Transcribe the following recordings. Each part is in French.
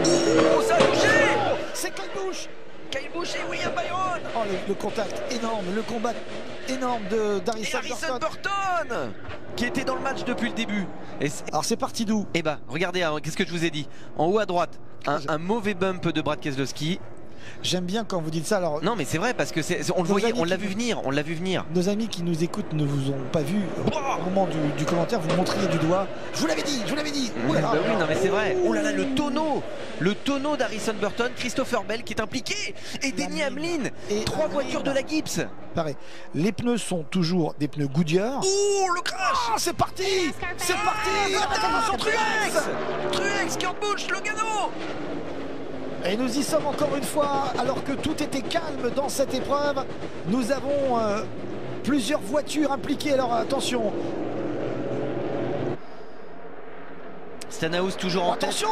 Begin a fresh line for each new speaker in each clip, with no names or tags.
Oh, ça a touché.
C'est Kyle Busch.
Kyle Busch et William Byron.
Oh, le contact énorme, le combat énorme d'Harrison
Burton qui était dans le match depuis le début.
Alors c'est parti d'où?
Eh bah regardez, hein, qu'est-ce que je vous ai dit? En haut à droite, un mauvais bump de Brad Keselowski.
J'aime bien quand vous dites ça. Alors,
non mais c'est vrai parce que on le voyait, on l'a vu venir, on l'a vu venir.
Nos amis qui nous écoutent ne vous ont pas vu au moment du commentaire, vous montriez du doigt. Je vous l'avais dit, je vous l'avais dit.
Bah oui, non mais c'est vrai. Oh là là, le tonneau d'Harrison Burton, Christopher Bell qui est impliqué et Denny Hamlin et 3 voitures de la Gibbs.
Pareil. Les pneus sont toujours des pneus Goodyear.
Oh le crash.
Oh, c'est parti. C'est parti.
Attention, Truex, Kurt Busch, Logano.
Et nous y sommes encore une fois, alors que tout était calme dans cette épreuve. Nous avons plusieurs voitures impliquées. Alors attention.
Stenhouse toujours en tête.
Attention,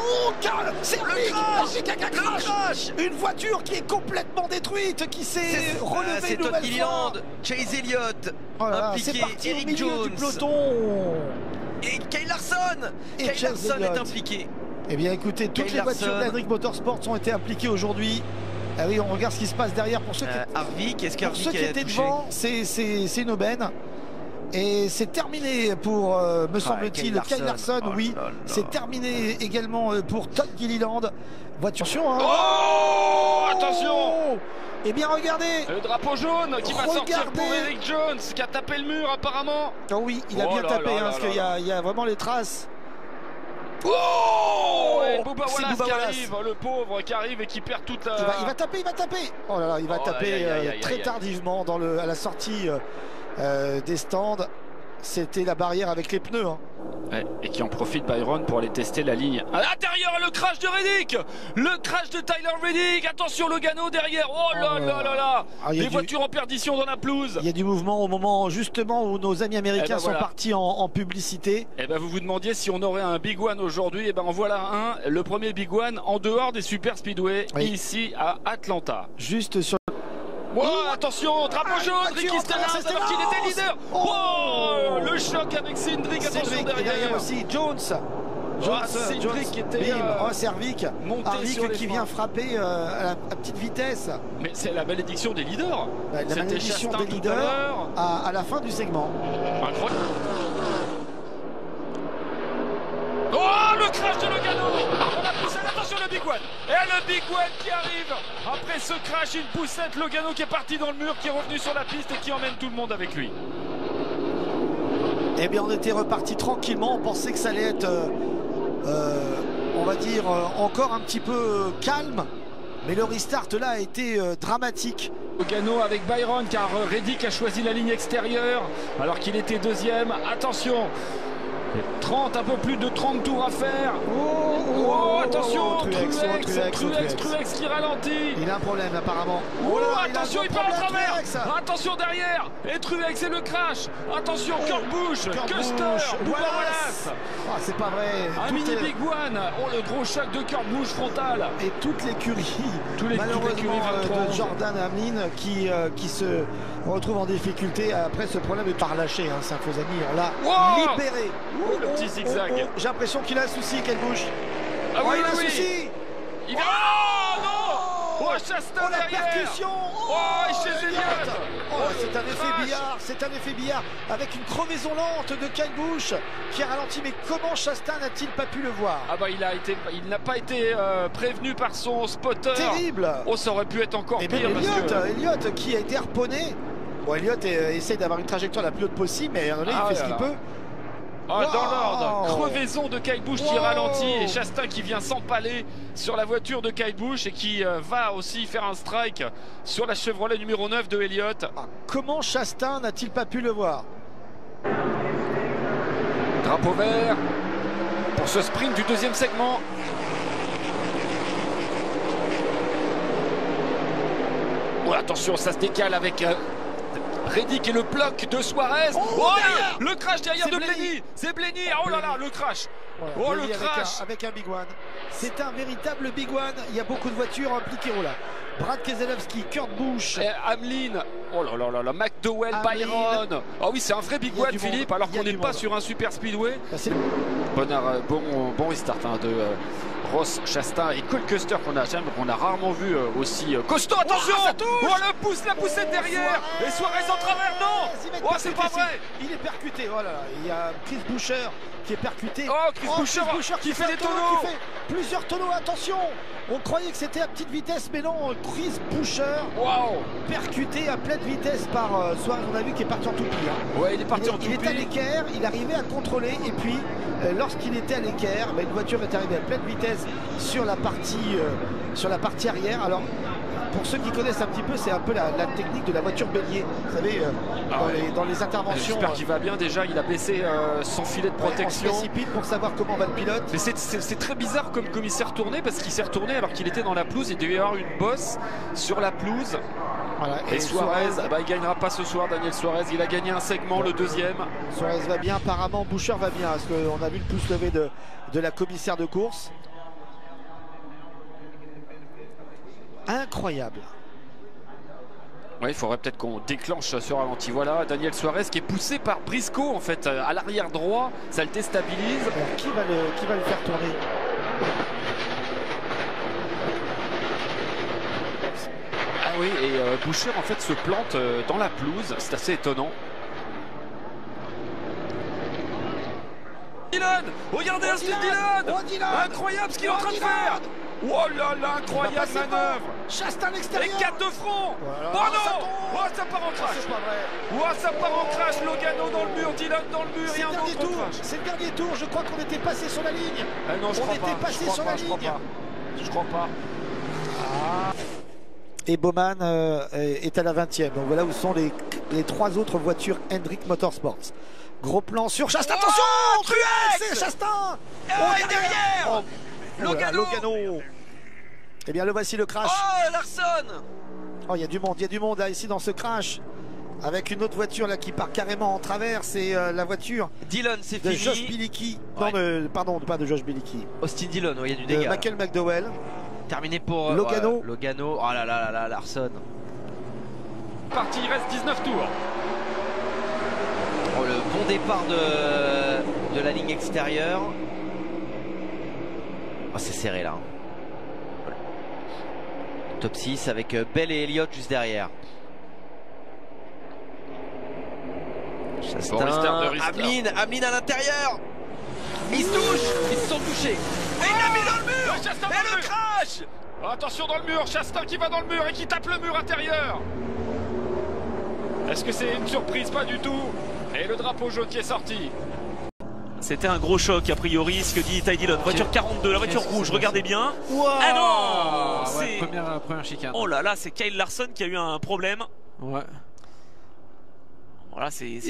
c'est le crash. Une voiture qui est complètement détruite, qui s'est relevée
c'est
une
Todd
nouvelle
Gilliland,
fois.
Chase Elliott,
C'est parti
Eric
au milieu
Jones
du peloton.
et Kyle Larson. Kyle Larson est impliqué.
Eh bien écoutez, toutes les voitures d'Hendrick Motorsport ont été impliquées aujourd'hui. Ah oui, on regarde ce qui se passe derrière. Pour ceux qui étaient devant, c'est une aubaine. Et c'est terminé pour, me semble-t-il, Kyle Larson. Oui, c'est terminé également pour Todd Gilliland. Voiture. Attention, hein.
Oh, attention.
Eh bien regardez.
Le drapeau jaune qui va sortir pour Eric Jones, qui a tapé le mur apparemment.
Oh oui, il a bien tapé, parce qu'il y a vraiment les traces.
Oh, et Bubba Wallace qui arrive, le pauvre qui arrive et qui perd toute la...
Il va taper. Oh là là, il va taper très tardivement à la sortie des stands. C'était la barrière avec les pneus. Hein.
Ouais, et qui en profite Byron pour aller tester la ligne. À l'intérieur, le crash de Reddick. Le crash de Tyler Reddick. Attention, Logano derrière. Oh là là là là. Les voitures en perdition dans la pelouse.
Il y a du mouvement au moment justement où nos amis américains sont partis en publicité.
Et ben vous vous demandiez si on aurait un Big One aujourd'hui. Et ben en voilà un. Le premier Big One en dehors des Super Speedway ici à Atlanta.
Juste sur...
Oh, attention, drapeau jaune, Ricky Stenhouse alors qu'il était leader. Oh, le choc avec Cindric, attention derrière
aussi, Jones
Cindric qui était
Servic, qui vient frapper à petite vitesse.
Mais c'est la malédiction des leaders.
La malédiction des leaders à la fin du segment.
Incroyable. Oh, le crash de Logano. On a poussé, attention le Big One. Et le Big One qui arrive. Après ce crash, une poussette, Logano qui est parti dans le mur, qui est revenu sur la piste et qui emmène tout le monde avec lui.
Eh bien on était reparti tranquillement, on pensait que ça allait être, on va dire, encore un petit peu calme. Mais le restart là a été dramatique.
Logano avec Byron car Reddick a choisi la ligne extérieure alors qu'il était deuxième. Attention. 30, un peu plus de 30 tours à faire. Attention, Truex qui ralentit.
Il a un problème apparemment.
Attention, il part en travers. Attention derrière. Et Truex et le crash. Attention, Kurt Busch, Custer, Bubba Wallace.
C'est pas vrai.
Un mini Big One. Oh, le gros choc de Kurt Busch frontal.
Et toute l'écurie, malheureusement, de Jordan Hamlin qui se retrouve en difficulté après ce problème de parlaché. C'est un faux ami. On l'a libéré.
Le petit zigzag.
J'ai l'impression qu'il a un souci, Kyle Busch.
Ah oui,
il a un souci.
Il va... Oh non. Oh, Chastain
la
derrière.
percussion.
Chez Elliott.
C'est un effet billard avec une crevaison lente de Kyle Busch qui a ralenti. Mais comment Chastain n'a-t-il pas pu le voir?
Ah bah il n'a pas été prévenu par son spotter.
Terrible.
Oh, ça aurait pu être encore pire.
Elliott qui a été harponné. Bon, Elliott essaie d'avoir une trajectoire la plus haute possible, mais il fait ce qu'il peut.
Dans l'ordre, crevaison de Kyle Busch qui ralentit et Chastain qui vient s'empaler sur la voiture de Kyle Busch et qui va aussi faire un strike sur la Chevrolet numéro 9 de Elliott.
Comment Chastain n'a-t-il pas pu le voir?
Drapeau vert pour ce sprint du deuxième segment. Oh, attention, ça se décale avec... Reddick et le bloc de Suarez. Le crash derrière de Blenny. C'est Blenny. Oh là là, le crash. Le crash.
Avec un Big One. C'est un véritable Big One. Il y a beaucoup de voitures impliquées. Oh là. Brad Keselowski, Kurt Busch.
Hamlin. Oh là là là là. McDowell, Byron. Ah oui, c'est un vrai Big One, Philippe, alors qu'on n'est pas sur un super speedway. Bon restart de Ross Chastain et Cole Custer qu'on a rarement vu aussi costaud. Attention, la poussette derrière et Suarez en travers, non, c'est pas vrai,
il est percuté. Voilà, il y a Chris Buescher qui est percuté.
Chris Buescher qui fait des tonneaux,
qui fait plusieurs tonneaux. Attention, on croyait que c'était à petite vitesse, mais non, Chris Buescher percuté à pleine vitesse par Suarez. On a vu qu'il est parti en toupie.
Ouais, il est parti en toupie.
Il est à l'équerre, il arrivait à contrôler et puis lorsqu'il était à l'équerre, une voiture est arrivée à pleine vitesse sur la partie arrière. Alors pour ceux qui connaissent un petit peu, c'est un peu la technique de la voiture bélier, vous savez, dans les interventions.
J'espère qu'il va bien. Déjà, il a baissé son filet de protection.
On se précipite pour savoir comment va le pilote.
Mais c'est très bizarre comme il s'est retourné, parce qu'il s'est retourné alors qu'il était dans la pelouse. Il devait y avoir une bosse sur la pelouse. Voilà, et Suarez, il gagnera pas ce soir. Daniel Suarez, il a gagné un segment, le deuxième.
Suarez va bien, apparemment Buescher va bien, parce qu'on a vu le pouce levé de la commissaire de course. Incroyable.
Ouais, il faudrait peut-être qu'on déclenche ce ralenti. Voilà, Daniel Suarez qui est poussé par Briscoe en fait à l'arrière droit, ça le déstabilise.
Bon, qui va le faire tourner?
Ah oui, et Buescher en fait se plante dans la pelouse, c'est assez étonnant. Dillon, regardez Austin Dillon, incroyable ce qu'il est en train de faire. Oh là là, incroyable manœuvre.
Chastain à l'extérieur.
Et 4 de front.
Voilà.
Oh non, ça part en crash.
C'est pas vrai.
Ça part en crash. Logano dans le mur, Dillon dans le mur.
C'est le dernier tour. C'est le dernier tour. Je crois qu'on était passé sur la ligne.
Non, je crois pas. Je crois pas.
Et Bowman est à la 20e. Donc voilà où sont les 3 autres voitures Hendrick Motorsports. Gros plan sur Chastain. Attention, c'est Chastain.
Et derrière.
Logano. Eh bien le voici le crash.
Oh Larson.
Oh, il y a du monde là ici dans ce crash. Avec une autre voiture là qui part carrément en travers. C'est la voiture
Dillon, c'est
de
fini.
Josh Bilicki.
Ouais.
Non, pardon, pas de Josh Bilicki.
Austin Dillon, il y a du dégât.
Michael McDowell.
Terminé pour
Logano.
Logano. Oh là là là, Larson.
Parti, il reste 19 tours.
Oh, le bon départ de la ligne extérieure. Oh, c'est serré là. Voilà. Top 6 avec Bell et Elliott juste derrière. Chastain, Hamlin à l'intérieur. Ils se touchent. Ils se sont touchés. Et il l'a mis dans le mur. Et le crash.
Attention dans le mur, Chastain qui va dans le mur et qui tape le mur intérieur. Est-ce que c'est une surprise? Pas du tout. Et le drapeau jaune qui est sorti.
C'était un gros choc a priori, ce que dit Ty Dillon. Voiture 42, la voiture rouge, regardez bien.
Wow.
Ah non,
ouais, première chicane.
Oh là là, c'est Kyle Larson qui a eu un problème.
Ouais.
Voilà, c'est...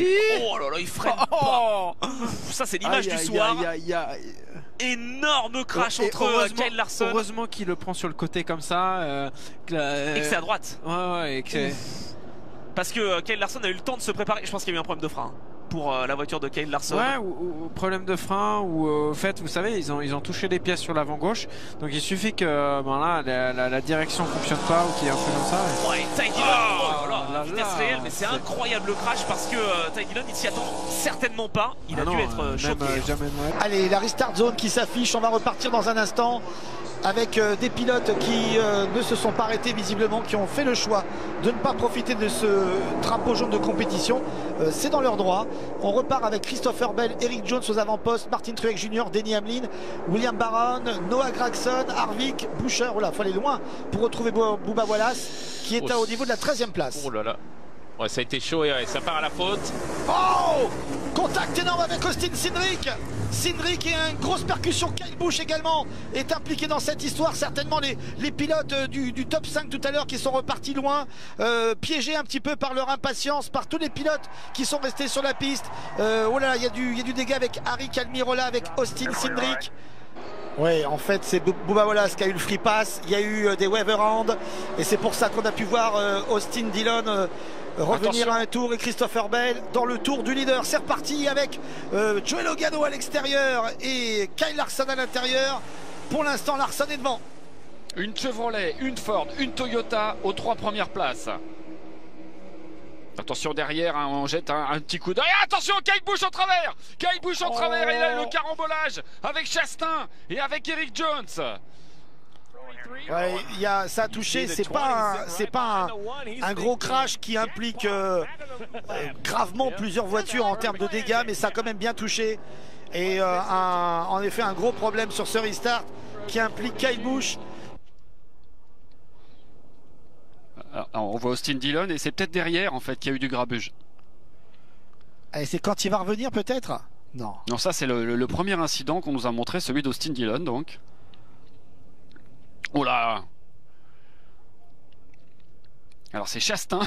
Oh là là, il freine pas. Ça, c'est l'image du soir. Énorme crash entre Kyle Larson.
Heureusement qu'il le prend sur le côté comme ça.
Et que c'est à droite.
Ouais, et que
parce que Kyle Larson a eu le temps de se préparer. Je pense qu'il y a eu un problème de frein pour la voiture de Kyle Larson.
Ouais, ou problème de frein, ou au fait, vous savez, ils ont touché les pièces sur l'avant gauche, donc il suffit que la direction fonctionne pas ou qu'il y ait un truc comme ça.
Ouais, Ty Dillon, la vitesse réelle, mais c'est incroyable le crash parce que Ty Dillon il s'y attend certainement pas. Il a dû être choqué.
Allez, la restart zone qui s'affiche, on va repartir dans un instant avec des pilotes qui ne se sont pas arrêtés visiblement, qui ont fait le choix de ne pas profiter de ce drapeau jaune de compétition. C'est dans leur droit. On repart avec Christopher Bell, Eric Jones aux avant-postes, Martin Truex Jr., Denny Hamlin, William Barron, Noah Gragson, Harvick, Buescher. Oh là, il faut aller loin pour retrouver Bubba Wallace qui est au niveau de la 13e place.
Oh là là. Ouais, ça a été chaud et ça part à la faute.
Oh, contact énorme avec Austin Cindric. Cindric et une grosse percussion. Kyle Busch également est impliqué dans cette histoire. Certainement les pilotes du top 5 tout à l'heure qui sont repartis loin, piégés un petit peu par leur impatience, par tous les pilotes qui sont restés sur la piste. Oh là là, il y a du dégât avec Harry Almirola, avec Austin Cindric. Oui, en fait, c'est Bubba Wallace qui a eu le free pass. Il y a eu des wave around et c'est pour ça qu'on a pu voir Austin Dillon revenir à un tour et Christopher Bell dans le tour du leader. C'est reparti avec Joey Logano à l'extérieur et Kyle Larson à l'intérieur. Pour l'instant, Larson est devant.
Une Chevrolet, une Ford, une Toyota aux 3 premières places. Attention derrière, hein, on jette un petit coup d'œil. Attention, Kyle Busch en travers. Kyle Busch en travers, et là le carambolage avec Chastain et avec Eric Jones.
Ouais, ça a touché, c'est pas un gros crash qui implique gravement plusieurs voitures en termes de dégâts, mais ça a quand même bien touché. Et en effet un gros problème sur ce restart qui implique Kyle Busch.
Alors, on voit Austin Dillon et c'est peut-être derrière en fait qu'il y a eu du grabuge.
Et c'est quand il va revenir peut-être? Non.
Non, ça c'est le premier incident qu'on nous a montré, celui d'Austin Dillon donc. Oh là! Alors c'est Chastain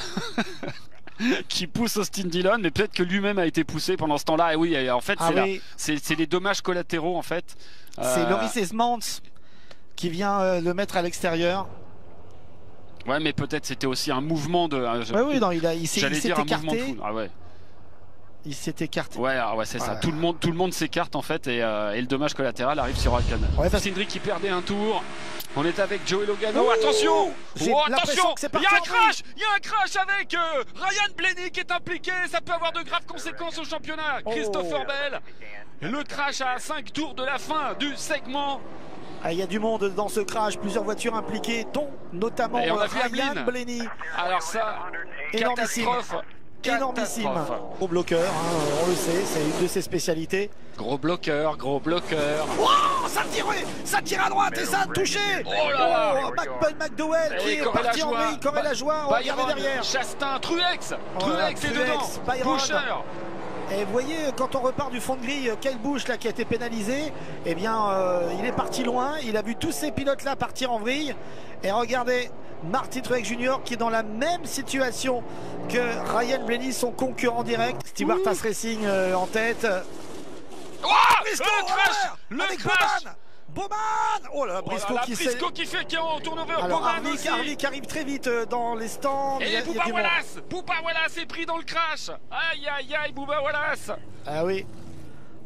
qui pousse Austin Dillon, mais peut-être que lui-même a été poussé pendant ce temps-là. Et oui, en fait, c'est les dommages collatéraux en fait.
C'est Loris Esmans qui vient le mettre à l'extérieur.
Ouais, mais peut-être c'était aussi un mouvement de.
Oui, non, il s'est écarté.
Ah ouais.
Il s'est écarté.
Ouais, c'est ça. Tout le monde s'écarte en fait, et le dommage collatéral arrive sur Raikkonen. Ouais, Cindric qui perdait un tour. On est avec Joey Logano. Attention! Attention! Il y a un crash! Il y a un crash avec Ryan Blaney qui est impliqué. Ça peut avoir de graves conséquences au championnat. Christopher Bell. Le crash à 5 tours de la fin du segment.
Il y a du monde dans ce crash, plusieurs voitures impliquées, dont notamment Ryan Blaney.
Alors ça, catastrophe.
Énormissime. Gros bloqueur, hein, on le sait, c'est une de ses spécialités.
Gros bloqueur, gros bloqueur.
Oh, ça tire à droite et ça a touché.
Oh là là.
Paul McDowell qui est parti en vrille, comme la joie, regardez derrière.
Chastain, Truex est dedans. Boucher.
Et vous voyez, quand on repart du fond de grille, Kyle Busch là qui a été pénalisé, eh bien il est parti loin, il a vu tous ces pilotes là partir en vrille. Et regardez, Martin Truex Jr. qui est dans la même situation que Ryan Blaney, son concurrent direct. Stewart Haas Racing en tête.
Oh, le crash
Bowman. Oh là, Briscoe qui est
en turnover.
Harvick qui arrive très vite dans les stands.
Et Bubba Wallace est pris dans le crash. Aïe aïe aïe, Bubba Wallace.
Ah oui.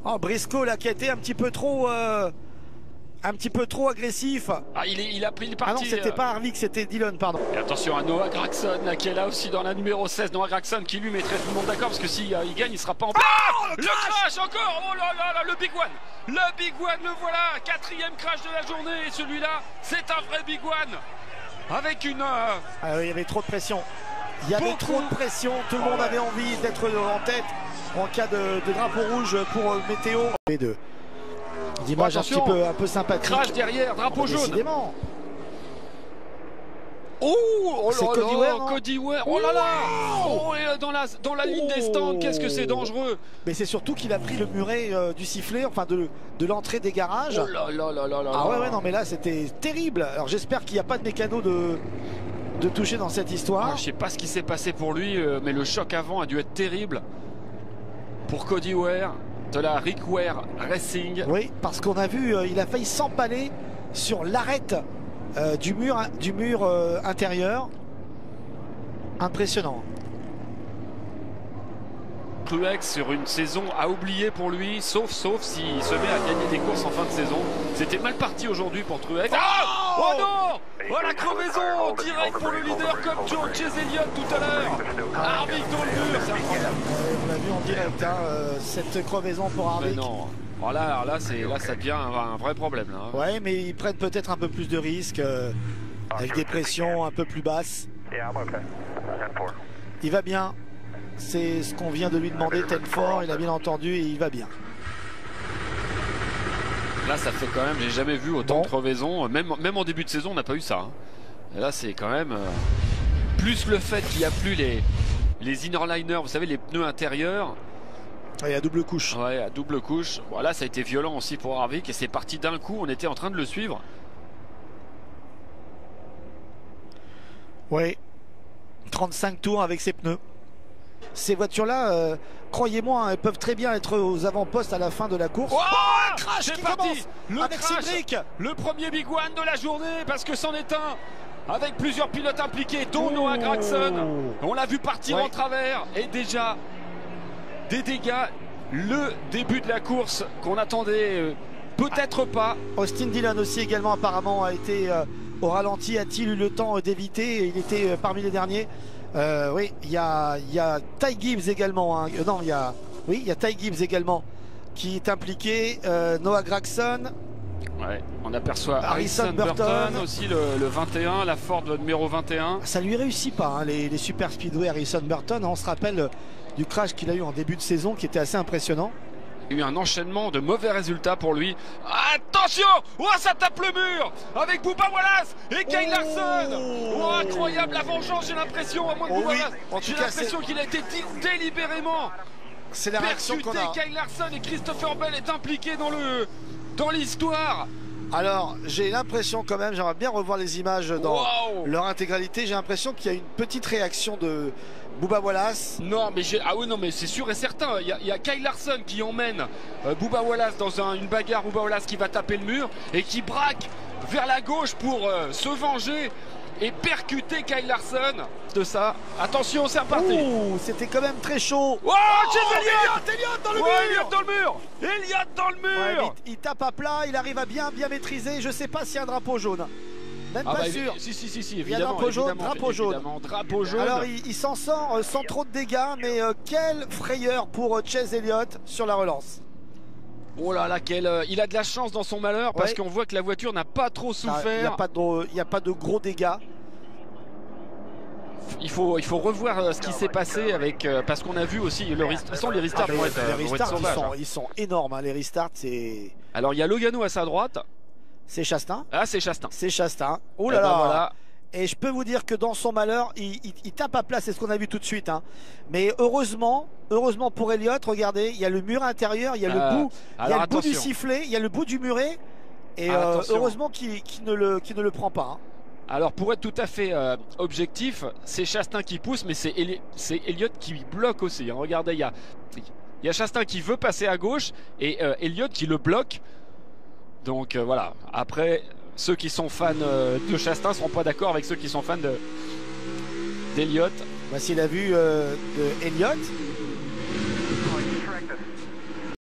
Oh, Briscoe là qui a été un petit peu trop agressif.
Ah, il a pris le parti.
Ah non, c'était pas Harvick, c'était Dillon, pardon.
Et attention à Noah Gragson là, qui est là aussi dans la numéro 16. Noah Gragson qui lui mettrait tout le monde d'accord, parce que s'il gagne, il sera pas en place. Le crash encore. Oh là là là, le Big One. Le Big One, le voilà. 4e crash de la journée. Et celui-là, c'est un vrai Big One. Avec une...
Ah oui, il y avait trop de pression. Il y avait trop de pression. Tout le monde avait envie d'être en tête en cas de drapeau rouge pour météo. B2. D'image un peu sympathique.
Crash derrière, drapeau jaune.
Décidément.
Oh
c'est
Cody Ware. Oh là là. Oh, dans la ligne des stands, qu'est-ce que c'est dangereux.
Mais c'est surtout qu'il a pris le muret du sifflet, enfin de l'entrée des garages.
Oh là là là là là.
Ah ouais, non mais là c'était terrible. Alors j'espère qu'il n'y a pas de mécano de toucher dans cette histoire.
Je sais pas ce qui s'est passé pour lui, mais le choc avant a dû être terrible pour Cody Ware de la Rick Ware Racing.
Oui, parce qu'on a vu, il a failli s'empaler sur l'arête du mur intérieur. Impressionnant.
Truex sur une saison à oublier pour lui, sauf s'il se met à gagner des courses en fin de saison. C'était mal parti aujourd'hui pour Truex. Oh non! Oh la crevaison direct pour le leader comme Chase Elliott tout à l'heure. Harvick dans le mur, c'est incroyable.
On l'a vu en direct, hein, cette crevaison pour Harvick.
Mais non. Oh là ça devient un vrai problème. Là, hein.
Ouais, mais ils prennent peut-être un peu plus de risques avec des pressions un peu plus basses. Il va bien. C'est ce qu'on vient de lui demander, Tenford, il a bien entendu et il va bien.
Là ça fait quand même, j'ai jamais vu autant de crevaisons, même en début de saison on n'a pas eu ça. Hein. Et là c'est quand même, plus le fait qu'il n'y a plus les inner liners, vous savez les pneus intérieurs.
Et à double couche.
Ouais, à double couche. Voilà, ça a été violent aussi pour Harvick et c'est parti d'un coup, on était en train de le suivre.
Oui, 35 tours avec ses pneus. Ces voitures-là, croyez-moi, elles peuvent très bien être aux avant-postes à la fin de la course.
Oh, un crash qui commence avec Cindric. Le premier Big One de la journée, parce que c'en est un, avec plusieurs pilotes impliqués, dont Noah Gragson. On l'a vu partir en travers, et déjà des dégâts. Le début de la course qu'on attendait peut-être pas.
Austin Dillon aussi également apparemment a été au ralenti, a-t-il eu le temps d'éviter? Il était parmi les derniers. Oui, il y a Ty Gibbs également. Hein. Non, il y a Ty Gibbs également qui est impliqué. Noah Gragson.
Ouais, on aperçoit Harrison Burton aussi, le 21, la Ford numéro 21.
Ça lui réussit pas, hein, les super speedway Harrison Burton. On se rappelle du crash qu'il a eu en début de saison qui était assez impressionnant.
Il y a eu un enchaînement de mauvais résultats pour lui. Attention! Oh, ça tape le mur! Avec Bubba Wallace et Kyle Larson! Oh, incroyable la vengeance, j'ai l'impression, à moins de Bubba Wallace. J'ai l'impression qu'il a été délibérément percuté. Kyle Larson et Christopher Bell est impliqué dans l'histoire.
Alors, j'ai l'impression quand même, j'aimerais bien revoir les images dans leur intégralité. J'ai l'impression qu'il y a une petite réaction de Bubba Wallace.
Non, mais mais c'est sûr et certain. Il y a Kyle Larson qui emmène Bubba Wallace dans une bagarre. Bubba Wallace qui va taper le mur et qui braque vers la gauche pour se venger et percuter Kyle Larson de ça. Attention, c'est reparti.
C'était quand même très chaud.
Oh, Elliott dans le mur. Elliott dans le mur. Elliott dans le mur.
Ouais, il tape à plat, il arrive à bien maîtriser. Je sais pas s'il y a un drapeau jaune. Même pas sûr.
Si,
évidemment. Il y a drapeau jaune.
Drapeau jaune.
Alors il s'en sort sans trop de dégâts, mais quelle frayeur pour Chase Elliott sur la relance.
Oh là là, il a de la chance dans son malheur parce qu'on voit que la voiture n'a pas trop souffert.
Il n'y a pas de gros dégâts.
Il faut revoir ce qui s'est passé avec parce qu'on a vu aussi les restarts vont être,
les restarts ils sont énormes, hein, les restarts c'est.
Alors il y a Logano à sa droite.
C'est Chastain.
Ah, c'est Chastain.
C'est Chastain. Oh là là. Voilà. Et je peux vous dire que dans son malheur, il tape à plat, c'est ce qu'on a vu tout de suite. Hein. Mais heureusement pour Elliott, regardez, il y a le mur intérieur, il y a le bout du sifflet, il y a le bout du muret. Et heureusement qu'il ne le prend pas. Hein.
Alors pour être tout à fait objectif, c'est Chastain qui pousse, mais c'est Elliott qui bloque aussi. Hein. Regardez, il y a Chastain qui veut passer à gauche et Elliott qui le bloque. Donc voilà, après ceux qui sont fans de Chastain ne seront pas d'accord avec ceux qui sont fans d'Elliott.
Voici la vue de Elliott.